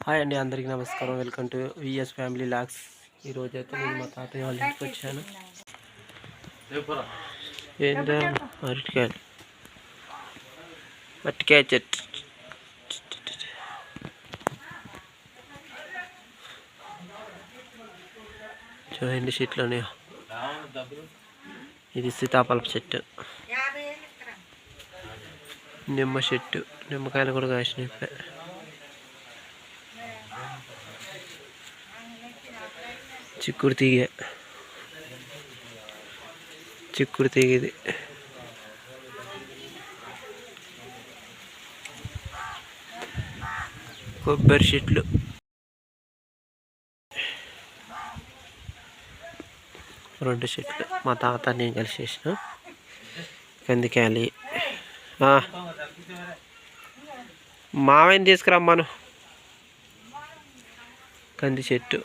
Hi అండి, అందరికీ నమస్కారం. Welcome to VS family vlogs. ఈరోజు అయితే నేను మా తాతయ్య వాళ్ళ ఇంటికి వచ్చాను. ఏంటో అరటికాయలు, అరటికాయ చెట్టు చూడండి, చెట్లోనే ఇది సీతాఫలం చెట్టు, నిమ్మ చెట్టు, నిమ్మకాయలు కూడా కాసినాయి. చిక్కుడు తీగ, ఇది కొబ్బరి చెట్లు, రెండు చెట్లు మా తాత నేను కలిసి చేసిన. కందికాయలు, మావయ్యని తీసుకురమ్మాను. కంది చెట్టు,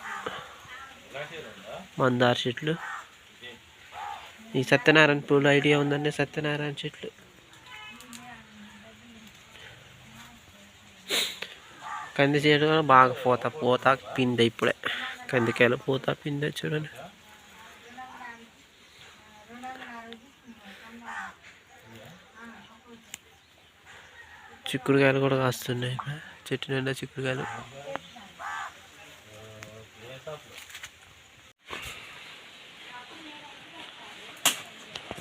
మందార చెట్లు, ఈ సత్యనారాయణ పూలు ఐడియా ఉందండి. సత్యనారాయణ చెట్లు, కంది చెట్టు కూడా బాగా పూత పిందె. ఇప్పుడే కందికాయలు పూత పిందె చూడండి. చిక్కుడుకాయలు కూడా కాస్తున్నాయి. చెట్టు నిండా చిక్కుడుకాయలు.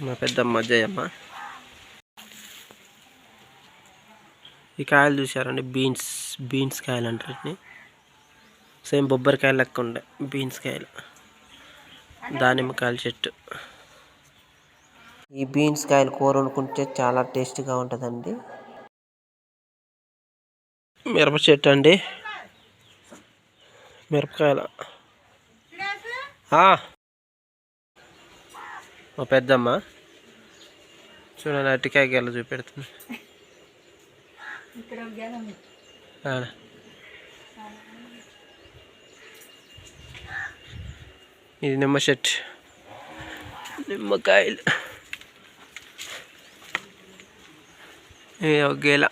మా పెద్దమ్మ జయమ్మ. ఈ కాయలు చూసారండి, బీన్స్ కాయలు అంటారు. సేమ్ బొబ్బరికాయలు లెక్క ఉండే బీన్స్ కాయలు. దానిమ్మకాయల చెట్టు. ఈ బీన్స్ కాయలు కూర వండుకుంటే చాలా టేస్టీగా ఉంటుందండి. మిరప చెట్టు అండి, మిరపకాయలు. మా పెద్దమ్మ చూడండి, అరటికాయ గెల చూపెడుతుంది. ఇది నిమ్మ చెట్టు, నిమ్మకాయలు. ఒక గేల,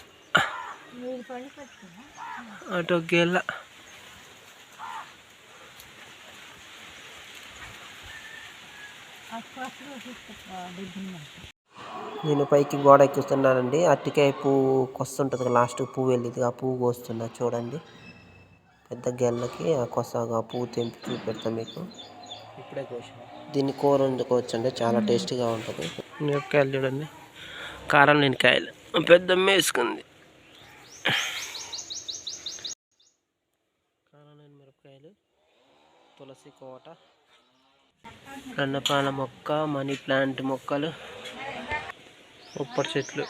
అటు ఒక గేల. నేను పైకి గోడ ఎక్కిస్తున్నానండి. అరటికాయ పువ్వు కొస్తుంటుంది, లాస్ట్ పువ్వు వెళ్ళింది. ఆ పువ్వు కోస్తున్నా చూడండి. పెద్ద గెల్లకి ఆ కొసగా పువ్వు తెంపి చూపెడతాం మీకు. ఇప్పుడే కోసాను. దీన్ని కూర వండుకోవచ్చు అండి, చాలా టేస్టీగా ఉంటుంది. మిరపకాయలు చూడండి, కారం లేని కాయలు. పెద్దమ్మ వేసుకుంది. కారం లేని మిరపకాయలు, తులసి కోట, అన్నపాల మొక్క, మనీ ప్లాంట్ మొక్కలు, ఉప్పటి చెట్లు,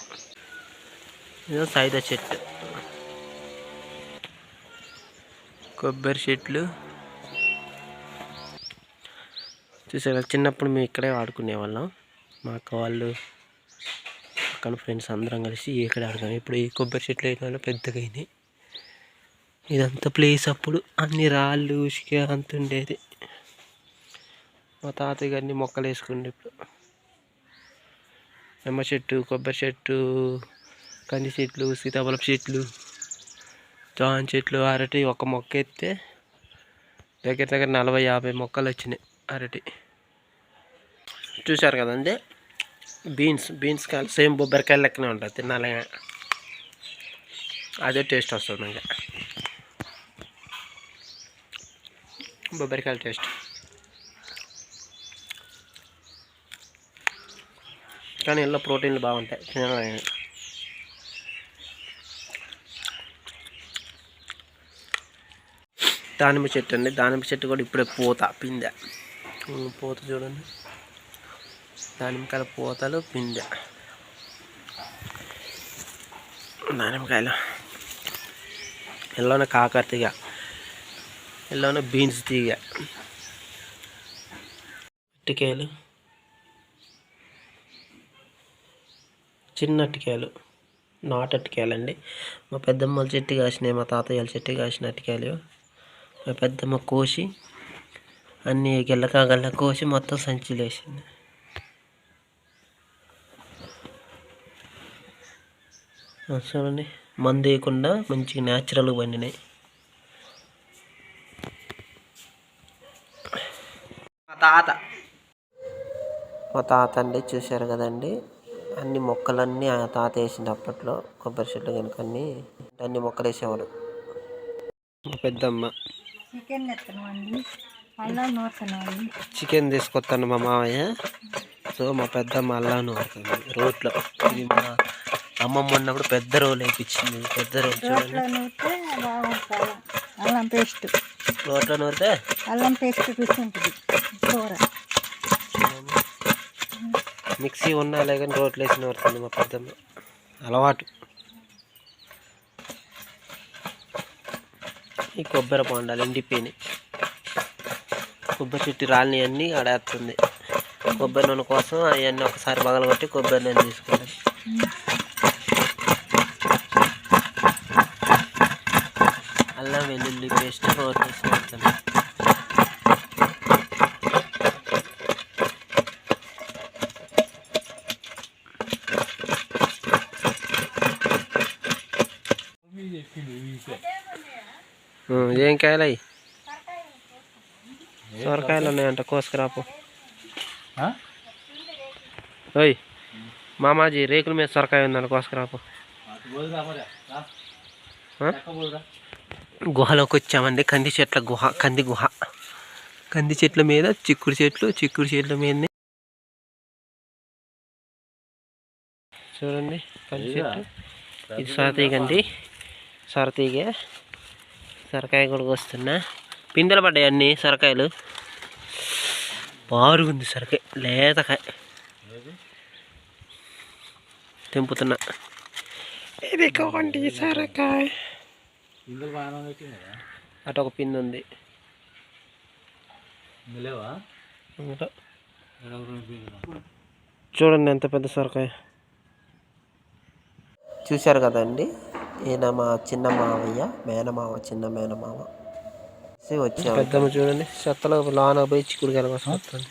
ఇదో సైదా చెట్టు, కొబ్బరి చెట్లు. చూసారా, చిన్నప్పుడు మేము ఇక్కడే ఆడుకునే వాళ్ళం. మా అక్క వాళ్ళు, అక్కడ ఫ్రెండ్స్ అందరం కలిసి ఇక్కడ ఆడుకున్నాం. ఇప్పుడు ఈ కొబ్బరి చెట్లు అయిన వాళ్ళు పెద్దగా అయినాయి. ఇదంతా ప్లేస్ అప్పుడు అన్ని రాళ్ళు ఉసుక అంత ఉండేది. మా తాతయ్య గారిని మొక్కలు వేసుకుండే. ఇప్పుడు నిమ్మ చెట్టు, కొబ్బరి చెట్టు, కంది చెట్లు, సీతాఫలం చెట్లు, జామ చెట్లు, అరటి. ఒక మొక్క ఎత్తే దగ్గర 40-50 మొక్కలు వచ్చినాయి అరటి. చూశారు కదండి, బీన్స్ కాయలు సేమ్ బొబ్బరికాయలు లెక్కనే ఉంటుంది. తినాలి, అదే టేస్ట్ వస్తుంది. ఇంకా బొబ్బరికాయల టేస్ట్. కానీ ఇందులో ప్రోటీన్లు బాగుంటాయి. దానిమ్మ చెట్టు అండి. దానిమ్మ చెట్టు కూడా ఇప్పుడే పిందె పూత చూడండి. దానిమ్మకాయల పూతలు, పిందె. దానిమ్మకాయలు ఎల్లోనే కాకర తీగ, ఎల్లోనే బీన్స్ తీగ. అరటికాయలు, చిన్న అరటికాయలు, నాటు అరటికాయలు అండి. మా పెద్దమ్మ చెట్టు కాసినాయి, మా తాతయ్య వాళ్ళ చెట్టు కాసిన అరటికాయలు. మా పెద్దమ్మ కోసి అన్నీ గెల్లకాగల్లా కోసి మొత్తం సంచిలో వేసింది. చూడండి, మందు వేయకుండా మంచిగా న్యాచురల్గా పండినాయి. తాత అండి, చూశారు కదండి. అన్ని మొక్కలన్నీ ఆ తాత వేసిండు అప్పట్లో. కొబ్బరి చెట్లు కనుక అన్ని మొక్కలు వేసేవాడు. మా పెద్దమ్మ చికెన్ తీసుకొస్తాను మా మామయ్య. సో మా పెద్దమ్మ అల్లం నూరుతుంది రోట్లో. ఇది మా అమ్మమ్మ ఉన్నప్పుడు పెద్ద రోలు వేయించింది. పెద్ద రోలు చూడండి. అల్లం పేస్ట్ రోట్లో నూరితే అల్లం పేస్ట్ రుచి ఉంటుంది కూర. మిక్సీ ఉన్నా కానీ రోట్లో వేసి నూరుతుంది మా పెద్దమ్మ. అలవాటు. ఈ కొబ్బరి బొండాలు ఎండిపోయినాయి. కొబ్బరి చెట్టు రాలిని అన్నీ ఆడేస్తుంది. కొబ్బరి నూనె కోసం అవన్నీ ఒకసారి పగలగొట్టి కొబ్బరి నూనె తీసుకుంటాం. అల్లం వెల్లుల్లి పేస్ట్ రోట్లో వేసి నూరుతుంది. ఏం కాయలు అవి? సొరకాయలు ఉన్నాయంట, కోసుకురాపు. ఓయ్ మామాజీ, రేకుల మీద సొరకాయ ఉందంట, కోసుకురాపు. గుహలోకి వచ్చామండి. కంది చెట్ల గుహ. కంది చెట్ల మీద చిక్కుడు చెట్ల మీద చూడండి కంది చెట్టు. ఇది సొరతీగ అండి. సొరకాయ కూడా వస్తున్నా. పిందెలు పడ్డాయి అన్నీ సొరకాయలు. బారుగుంది సొరకాయ, లేతకాయ. తెంపుతున్నా. ఇది కావండి సొరకాయ. అటు ఒక పిండి ఉంది. చూడండి ఎంత పెద్ద సొరకాయ. చూశారు కదండి. ఈయన మా చిన్న మావయ్య, చిన్న మేనమావ వచ్చి పెద్దమ్మ. చూడండి చెత్తలో లాన పోయి చిక్కుడుకాయలు వస్తుంది.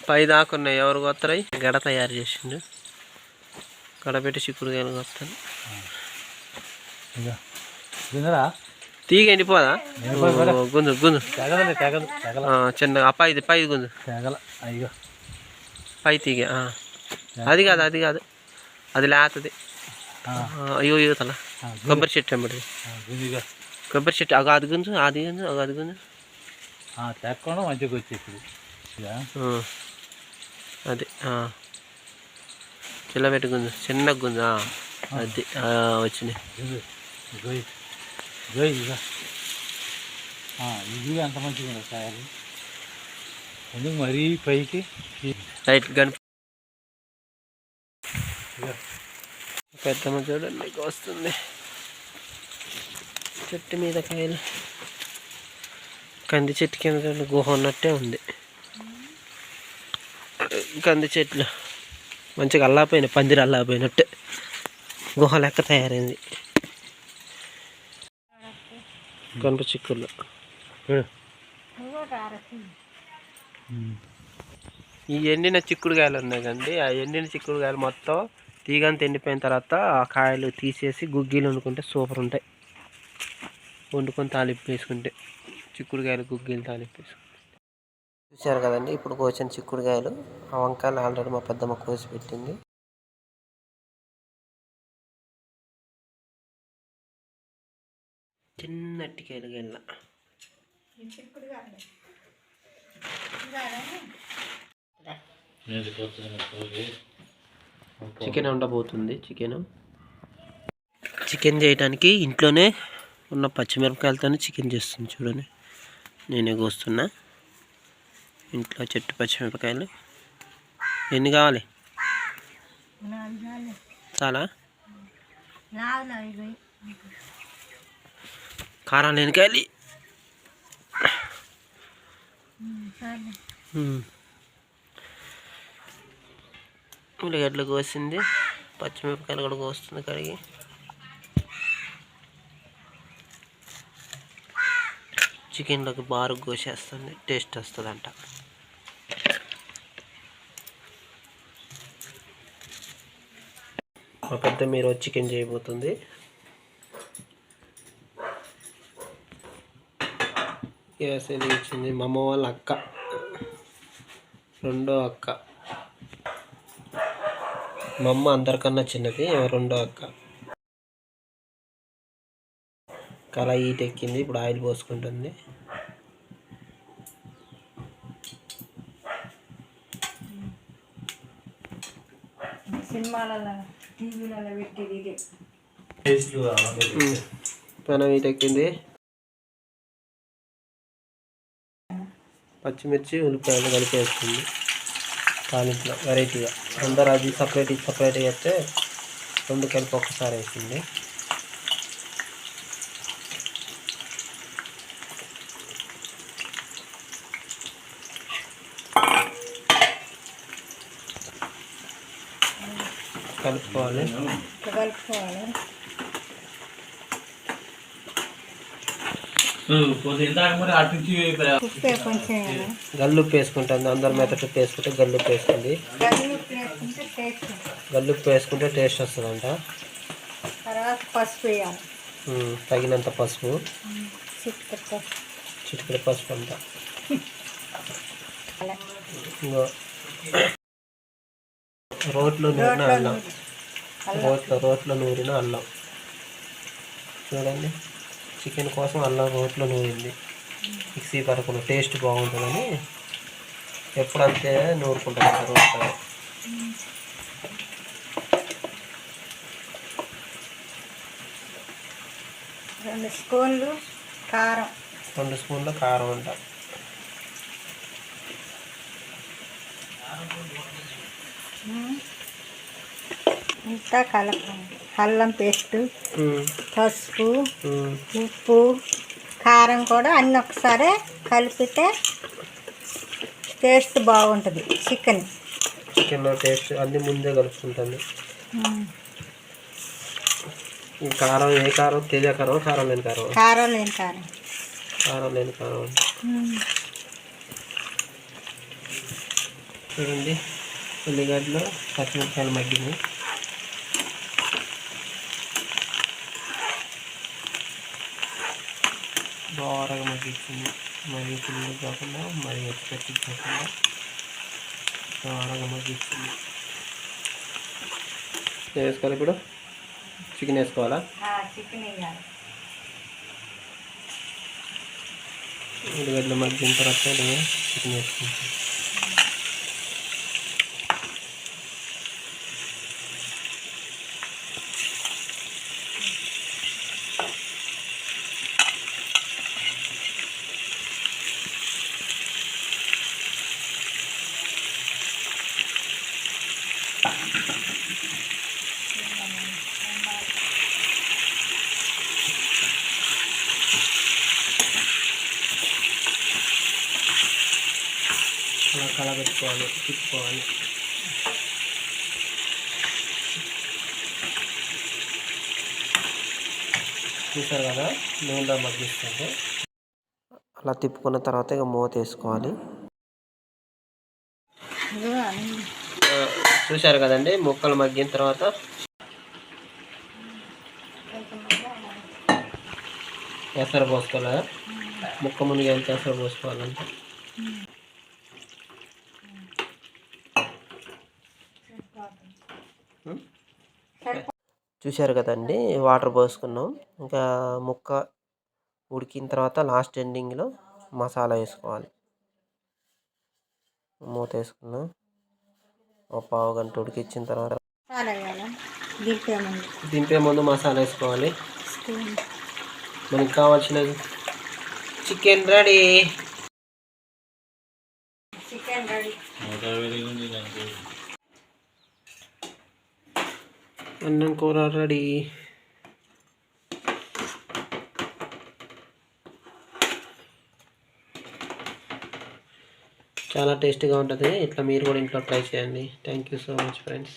పై దాకున్నాయి. ఎవరు కొత్తరాయి గడ తయారు చేసిండు. గడపెట్టి చిక్కుడుకాయలు కొత్తాను. తీగ ఎండిపోదా? గుంజు చిన్న పైది గుంజు. పై తీగ అది కాదు అది లేతది. అయ్యో తల కొబ్బరి చెట్టు ఎంబడి. కొబ్బరి చెట్టు అది గుంజు. మంచిగా వచ్చేసి అది చిల్లబెట్టి గుంజు, చిన్న గుంజు. అది వచ్చినాయి. ఇది అంత మంచిగా ఉంది కాయలు. ఎందుకు మరీ పైకి రైట్ గన్. పెద్దమ్మ చూడండి వస్తుంది. చెట్టు మీద కాయలు. కంది చెట్టు కింద చూడండి గుహ ఉన్నట్టే ఉంది. కంది చెట్లు మంచిగా అల్లాపోయినాయి. పందిరి అల్లాపోయినట్టే గుహ లెక్క తయారైంది. కనుక చిక్కుళ్ళు. ఈ ఎండిన చిక్కుడుకాయలు ఉన్నాయి కండి. ఆ ఎండిన చిక్కుడుకాయలు మొత్తం తీగంత ఎండిపోయిన తర్వాత ఆ కాయలు తీసేసి గుగ్గిలు వండుకుంటే సూపర్ ఉంటాయి. వండుకొని తాలింపు వేసుకుంటే చిక్కుడుకాయలు గుగ్గిలు తాలింపు వేసుకుంటే. చూశారు కదండి ఇప్పుడు కోసిన చిక్కుడుకాయలు. ఆ వంకాయలు ఆల్రెడీ మా పెద్దమ్మ కోసి పెట్టింది. చిన్న అట్టికాయలు గెల్ల. చికెన్ ఉండబోతుంది. చికెన్ చేయడానికి ఇంట్లోనే ఉన్న పచ్చిమిరపకాయలతోనే చికెన్ చేస్తుంది. చూడండి నేనే కోస్తున్నా. ఇంట్లో చెట్టు పచ్చిమిరపకాయలు. ఎన్ని కావాలి? చాలా కారం లేని కాయలు. ఉల్లిగడ్డలు కోసింది. పచ్చిమిరపకాయలు కూడా కోస్తుంది కడిగి. చికెన్లోకి బాగా కోసేస్తుంది. టేస్ట్ వస్తుందంట. మా పెద్ద మీరు చికెన్ చేయబోతుంది. గ్యాస్ వెలిగించింది. మా అమ్మ వాళ్ళ అక్క, రెండో అక్క. మా అమ్మ అందరికన్నా చిన్నది, రెండో అక్క. కళాయి హీట్ ఎక్కింది. ఇప్పుడు ఆయిల్ పోసుకుంటుంది. సినిమాలలో టీవీలలో పెట్టేది ఇదే. పెనం హీట్ ఎక్కింది. పచ్చిమిర్చి ఉల్లిపాయలు కలిపేస్తుంది తాలింపులో వెరైటీగా. అందరు అది సపరేట్గా వేస్తే రెండు కలిపి ఒక్కసారి వేసింది. కలుపుకోవాలి. గల్లుప్పు వేసుకుంటుంది. అందరి మెత్తటి ఉప్పు వేసుకుంటే గల్లుప్పు వేసుకుంది. గల్లుప్పు వేసుకుంటే టేస్ట్ వస్తుందంట. తర్వాత పసుపు వేయాలి, తగినంత పసుపు, చిటికెడు పసుపు అంట. రోట్లో నూరిన అల్లం, రోట్లో నూరిన అల్లం చూడండి. చికెన్ కోసం అల్లం రోట్లో నూరింది. మిక్సీ పరకుండా టేస్ట్ బాగుంటుందని ఎప్పుడంతే నూరుకుంటాను రోట్లో. 2 స్పూన్లు కారం, 2 స్పూన్ల కారం అంట. ఇంతా కలపాలి. అల్లం పేస్ట్, పసుపు, ఉప్పు, కారం కూడా అన్నీ ఒకసారి కలిపితే టేస్ట్ బాగుంటుంది. చికెన్లో టేస్ట్ అన్నీ ముందే కలుపుకుంటుంది. ఈ కారం ఏ కారం? తేజ కారం, కారం లేని కారం? కారం లేని కారం. కారం లేని కారం చూడండి. ఉల్లిగడ్డలు, పచ్చిమిరపకాయలు మగ్గినాయి. బాగా మగ్గించింది. మరి పుల్లు కాకుండా మరి ఎక్స్పెక్ట్ కాకుండా బాగా మగ్గించింది. వేసుకోవాలి. ఇప్పుడు చికెన్ వేసుకోవాలా? చికెన్ వేయాలి. ఉల్లిగడ్డలు మగ్గిన తర్వాత చికెన్ వేసుకుంటాం. అలా కలబెట్టుకోవాలి, తిప్పుకోవాలి. చూసారు కదా నూనెలో మగ్గిస్తుంది. అలా తిప్పుకున్న తర్వాత ఇక మూత వేసుకోవాలి. చూసారు కదండి, ముక్కలు మగ్గిన తర్వాత ఎసరు పోసుకోవాలి. ముక్క మునిగి ఎంత ఎసరు పోసుకోవాలంటే చూశారు కదండి. వాటర్ పోసుకున్నాం. ఇంకా ముక్క ఉడికిన తర్వాత లాస్ట్ ఎండింగ్లో మసాలా వేసుకోవాలి. మూత వేసుకున్నాం. ఒక పావు గంట ఉడికించిన తర్వాత దింపే ముందు మసాలా వేసుకోవాలి. మనకి కావాల్సిన చికెన్ రెడీ. అన్నం కూర రెడీ. చాలా టేస్టీగా ఉంటుంది. ఇట్లా మీరు కూడా ఇంట్లో ట్రై చేయండి. Thank you so much friends.